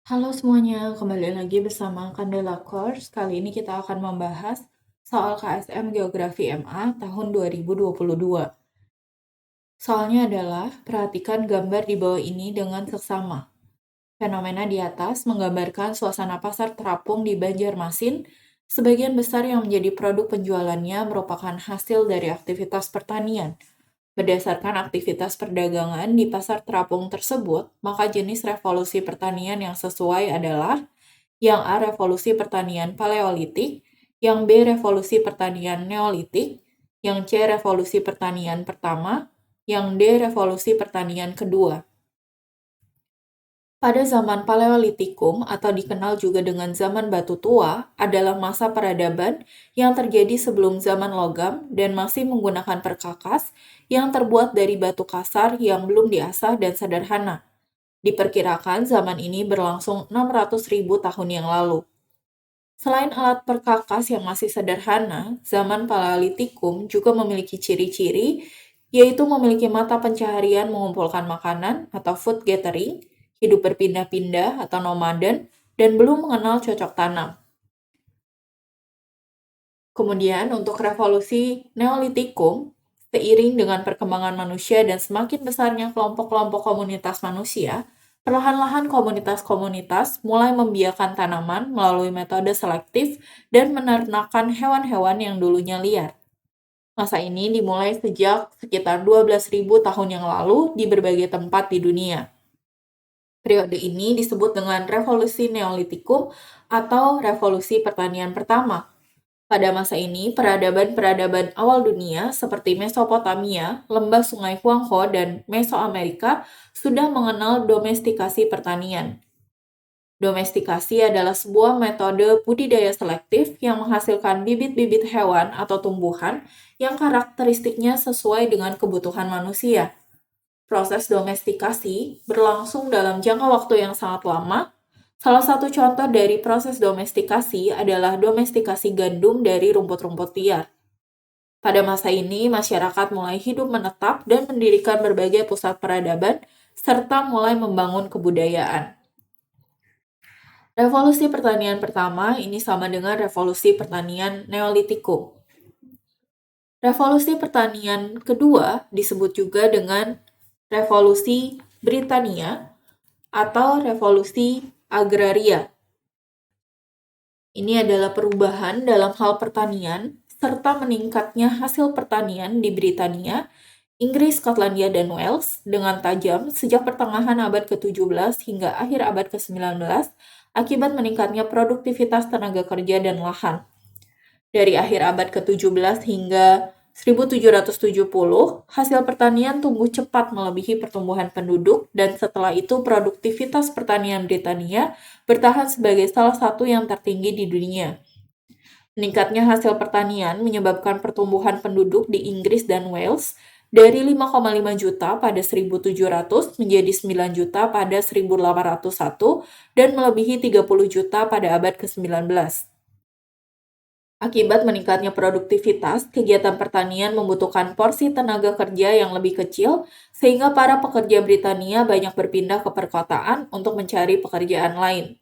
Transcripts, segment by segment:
Halo semuanya, kembali lagi bersama Candela Course. Kali ini kita akan membahas soal KSM Geografi MA tahun 2022. Soalnya adalah, perhatikan gambar di bawah ini dengan seksama. Fenomena di atas menggambarkan suasana pasar terapung di Banjarmasin. Sebagian besar yang menjadi produk penjualannya merupakan hasil dari aktivitas pertanian. Berdasarkan aktivitas perdagangan di pasar terapung tersebut, maka jenis revolusi pertanian yang sesuai adalah yang A. Revolusi pertanian paleolitik, yang B. Revolusi pertanian neolitik, yang C. Revolusi pertanian pertama, yang D. Revolusi pertanian kedua. Pada zaman Paleolitikum atau dikenal juga dengan zaman batu tua adalah masa peradaban yang terjadi sebelum zaman logam dan masih menggunakan perkakas yang terbuat dari batu kasar yang belum diasah dan sederhana. Diperkirakan zaman ini berlangsung 600.000 tahun yang lalu. Selain alat perkakas yang masih sederhana, zaman Paleolitikum juga memiliki ciri-ciri, yaitu memiliki mata pencaharian mengumpulkan makanan atau food gathering, hidup berpindah-pindah atau nomaden, dan belum mengenal cocok tanam. Kemudian untuk revolusi Neolitikum, seiring dengan perkembangan manusia dan semakin besarnya kelompok-kelompok komunitas manusia, perlahan-lahan komunitas-komunitas mulai membiarkan tanaman melalui metode selektif dan menernakan hewan-hewan yang dulunya liar. Masa ini dimulai sejak sekitar 12.000 tahun yang lalu di berbagai tempat di dunia. Periode ini disebut dengan revolusi Neolitikum atau revolusi pertanian pertama. Pada masa ini, peradaban-peradaban awal dunia seperti Mesopotamia, lembah Sungai Huangho, dan Mesoamerika sudah mengenal domestikasi pertanian. Domestikasi adalah sebuah metode budidaya selektif yang menghasilkan bibit-bibit hewan atau tumbuhan yang karakteristiknya sesuai dengan kebutuhan manusia. Proses domestikasi berlangsung dalam jangka waktu yang sangat lama. Salah satu contoh dari proses domestikasi adalah domestikasi gandum dari rumput-rumput liar. Pada masa ini, masyarakat mulai hidup menetap dan mendirikan berbagai pusat peradaban, serta mulai membangun kebudayaan. Revolusi pertanian pertama ini sama dengan revolusi pertanian Neolitikum. Revolusi pertanian kedua disebut juga dengan Revolusi Britania atau Revolusi Agraria. Ini adalah perubahan dalam hal pertanian serta meningkatnya hasil pertanian di Britania, Inggris, Skotlandia, dan Wales dengan tajam sejak pertengahan abad ke-17 hingga akhir abad ke-19 akibat meningkatnya produktivitas tenaga kerja dan lahan. Dari akhir abad ke-17 hingga 1770, hasil pertanian tumbuh cepat melebihi pertumbuhan penduduk dan setelah itu produktivitas pertanian Britania bertahan sebagai salah satu yang tertinggi di dunia. Meningkatnya hasil pertanian menyebabkan pertumbuhan penduduk di Inggris dan Wales dari 5,5 juta pada 1700 menjadi 9 juta pada 1801 dan melebihi 30 juta pada abad ke-19. Akibat meningkatnya produktivitas, kegiatan pertanian membutuhkan porsi tenaga kerja yang lebih kecil, sehingga para pekerja Britania banyak berpindah ke perkotaan untuk mencari pekerjaan lain.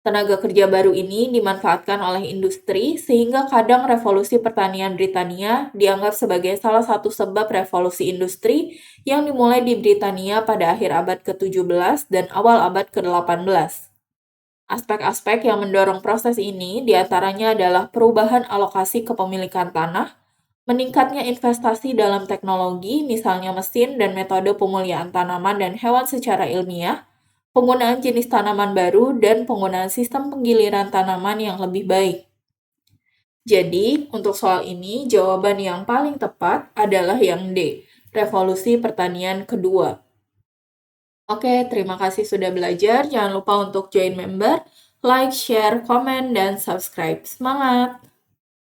Tenaga kerja baru ini dimanfaatkan oleh industri, sehingga kadang revolusi pertanian Britania dianggap sebagai salah satu sebab revolusi industri yang dimulai di Britania pada akhir abad ke-17 dan awal abad ke-18. Aspek-aspek yang mendorong proses ini diantaranya adalah perubahan alokasi kepemilikan tanah, meningkatnya investasi dalam teknologi, misalnya mesin dan metode pemuliaan tanaman dan hewan secara ilmiah, penggunaan jenis tanaman baru, dan penggunaan sistem penggiliran tanaman yang lebih baik. Jadi, untuk soal ini, jawaban yang paling tepat adalah yang D, revolusi pertanian kedua. Oke, terima kasih sudah belajar. Jangan lupa untuk join member, like, share, komen, dan subscribe. Semangat!